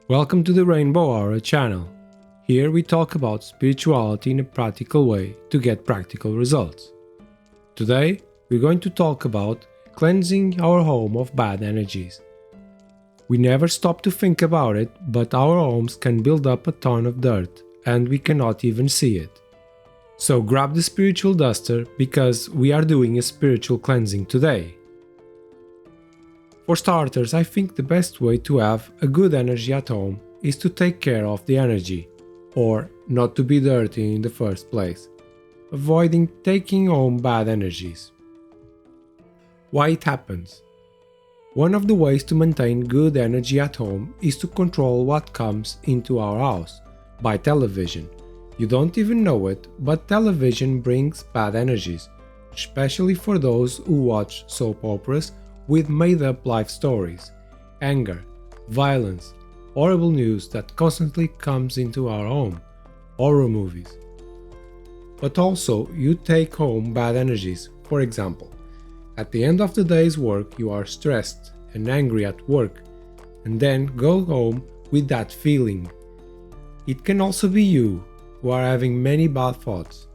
Welcome to the Rainbow Aura channel. Here we talk about spirituality in a practical way to get practical results. Today, we're going to talk about cleansing our home of bad energies. We never stop to think about it, but our homes can build up a ton of dirt and we cannot even see it. So grab the spiritual duster because we are doing a spiritual cleansing today. For starters, I think the best way to have a good energy at home is to take care of the energy, or not to be dirty in the first place, avoiding taking home bad energies. Why it happens? One of the ways to maintain good energy at home is to control what comes into our house by television. You don't even know it, but television brings bad energies, especially for those who watch soap operas with made-up life stories, anger, violence, horrible news that constantly comes into our home, horror movies. But also, you take home bad energies. For example, at the end of the day's work you are stressed and angry at work, and then go home with that feeling. It can also be you who are having many bad thoughts,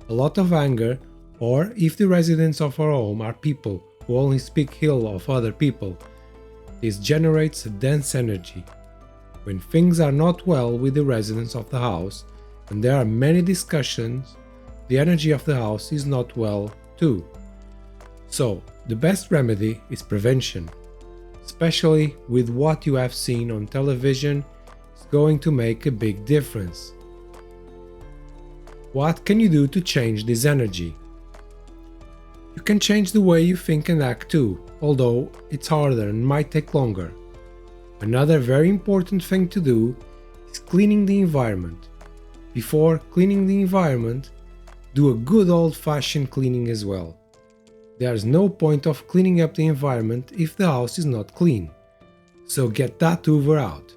a lot of anger, or if the residents of our home are people who only speak ill of other people. This generates a dense energy. When things are not well with the residents of the house, and there are many discussions, the energy of the house is not well too. So, the best remedy is prevention. Especially with what you have seen on television, it's going to make a big difference. What can you do to change this energy? You can change the way you think and act too, although it's harder and might take longer. Another very important thing to do is cleaning the environment. Before cleaning the environment, do a good old-fashioned cleaning as well. There's no point of cleaning up the environment if the house is not clean, so get that Hoover out.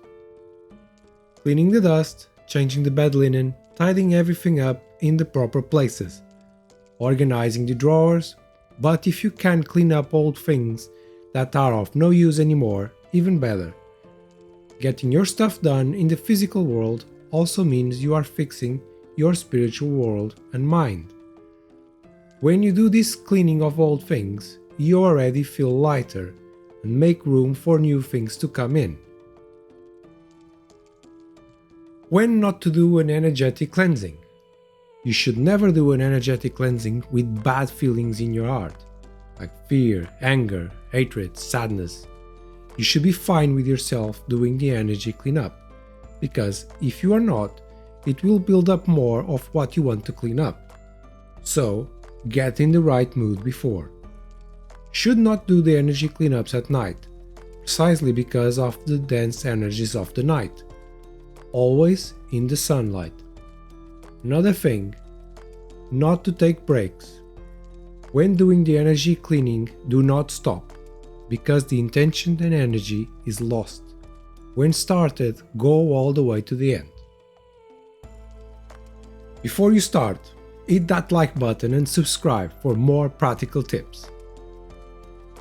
Cleaning the dust, changing the bed linen, tidying everything up in the proper places, organizing the drawers. But if you can clean up old things that are of no use anymore, even better. Getting your stuff done in the physical world also means you are fixing your spiritual world and mind. When you do this cleaning of old things, you already feel lighter and make room for new things to come in. When not to do an energetic cleansing? You should never do an energetic cleansing with bad feelings in your heart, like fear, anger, hatred, sadness. You should be fine with yourself doing the energy cleanup, because if you are not, it will build up more of what you want to clean up. So, get in the right mood before. Should not do the energy cleanups at night, precisely because of the dense energies of the night. Always in the sunlight. Another thing, not to take breaks. When doing the energy cleaning, do not stop, because the intention and energy is lost. When started, go all the way to the end. Before you start, hit that like button and subscribe for more practical tips.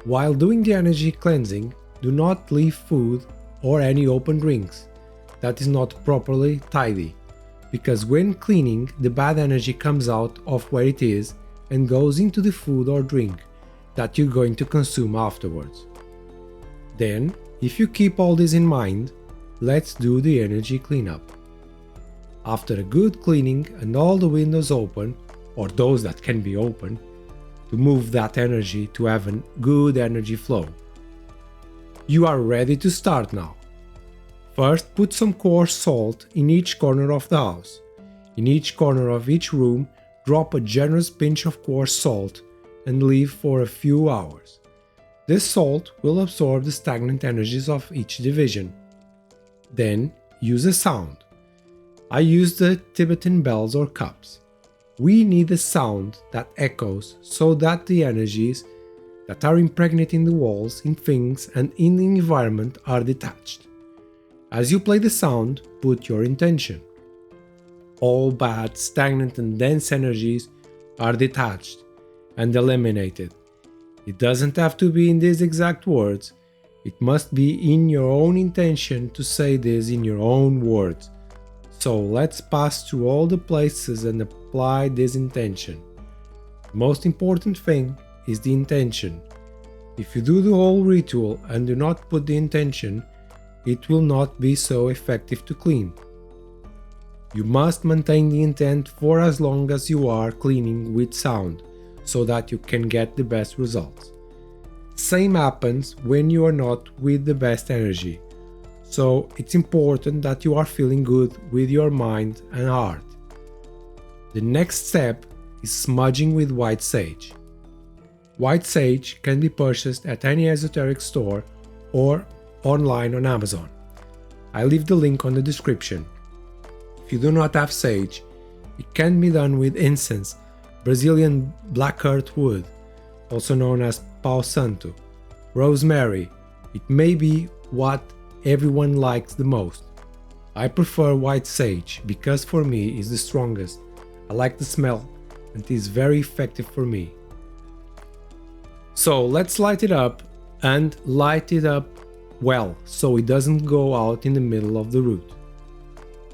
While doing the energy cleansing, do not leave food or any open drinks that is not properly tidy. Because when cleaning, the bad energy comes out of where it is and goes into the food or drink that you're going to consume afterwards. Then, if you keep all this in mind, let's do the energy cleanup. After a good cleaning and all the windows open, or those that can be open, to move that energy to have a good energy flow. You are ready to start now. First, put some coarse salt in each corner of the house. In each corner of each room, drop a generous pinch of coarse salt and leave for a few hours. This salt will absorb the stagnant energies of each division. Then, use a sound. I use the Tibetan bells or cups. We need a sound that echoes so that the energies that are impregnated in the walls, in things, and in the environment are detached. As you play the sound, put your intention. All bad, stagnant and dense energies are detached and eliminated. It doesn't have to be in these exact words, It must be in your own intention to say this in your own words. So let's pass through all the places and apply this intention. The most important thing is the intention. If you do the whole ritual and do not put the intention, it will not be so effective to clean. You must maintain the intent for as long as you are cleaning with sound, so that you can get the best results. Same happens when you are not with the best energy, so it's important that you are feeling good with your mind and heart. The next step is smudging with white sage. White sage can be purchased at any esoteric store or online on Amazon. I leave the link on the description. If you do not have sage, it can be done with incense, Brazilian black earth wood, also known as pau santo, rosemary. It may be what everyone likes the most. I prefer white sage because for me it's the strongest. I like the smell and it is very effective for me. So let's light it up and light it up well so it doesn't go out in the middle of the root.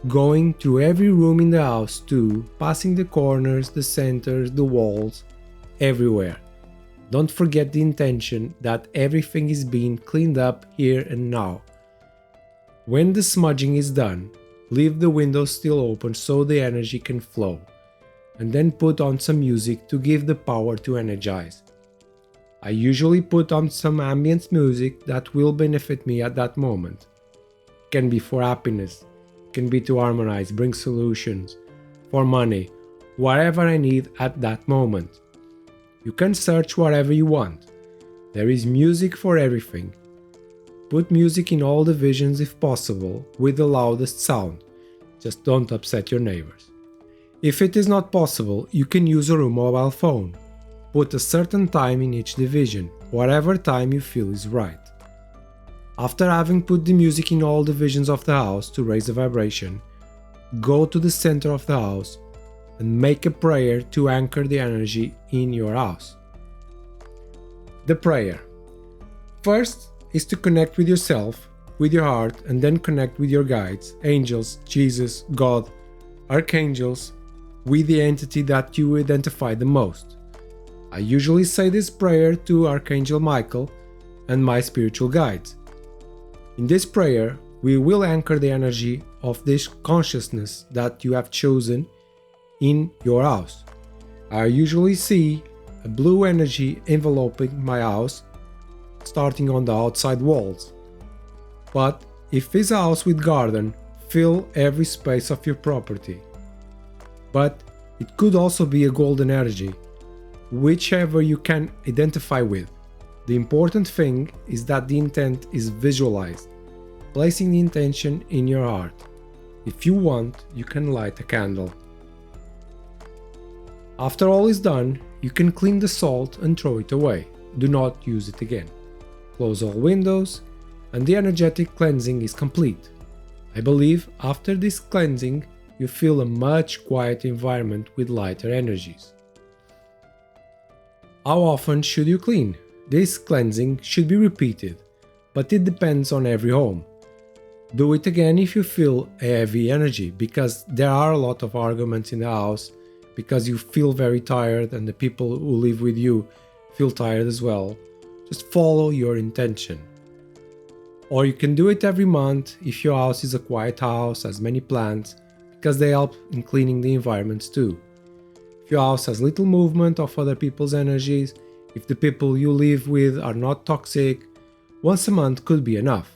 Going through every room in the house too, passing the corners, the centers, the walls, everywhere. Don't forget the intention that everything is being cleaned up here and now. When the smudging is done, leave the windows still open so the energy can flow, and then put on some music to give the power to energize. I usually put on some ambient music that will benefit me at that moment. It can be for happiness, it can be to harmonize, bring solutions, for money, whatever I need at that moment. You can search whatever you want. There is music for everything. Put music in all the visions if possible, with the loudest sound. Just don't upset your neighbors. If it is not possible, you can use your mobile phone. Put a certain time in each division, whatever time you feel is right. After having put the music in all divisions of the house to raise the vibration, go to the center of the house and make a prayer to anchor the energy in your house. The prayer. First is to connect with yourself, with your heart, and then connect with your guides, angels, Jesus, God, archangels, with the entity that you identify the most. I usually say this prayer to Archangel Michael and my spiritual guides. In this prayer, we will anchor the energy of this consciousness that you have chosen in your house. I usually see a blue energy enveloping my house, starting on the outside walls. But if it's a house with garden, fill every space of your property. But it could also be a golden energy, whichever you can identify with. The important thing is that the intent is visualized, placing the intention in your heart. If you want, you can light a candle. After all is done, you can clean the salt and throw it away. Do not use it again. Close all windows, and the energetic cleansing is complete. I believe after this cleansing, you feel a much quieter environment with lighter energies. How often should you clean? This cleansing should be repeated, but it depends on every home. Do it again if you feel a heavy energy, because there are a lot of arguments in the house, because you feel very tired and the people who live with you feel tired as well. Just follow your intention. Or you can do it every month if your house is a quiet house, has many plants, because they help in cleaning the environments too. If your house has little movement of other people's energies, if the people you live with are not toxic, once a month could be enough.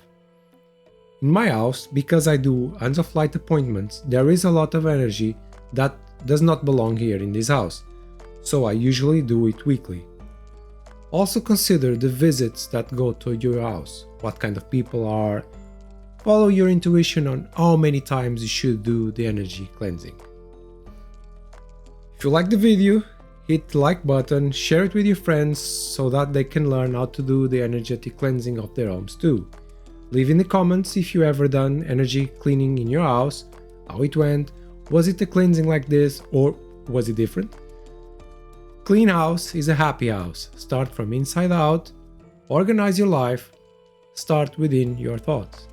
In my house, because I do Hands of Light appointments, there is a lot of energy that does not belong here in this house, so I usually do it weekly. Also consider the visits that go to your house, what kind of people are. Follow your intuition on how many times you should do the energy cleansing. If you like the video, hit the like button, share it with your friends so that they can learn how to do the energetic cleansing of their homes too. Leave in the comments if you ever done energy cleaning in your house, how it went, was it a cleansing like this or was it different? Clean house is a happy house. Start from inside out, organize your life, start within your thoughts.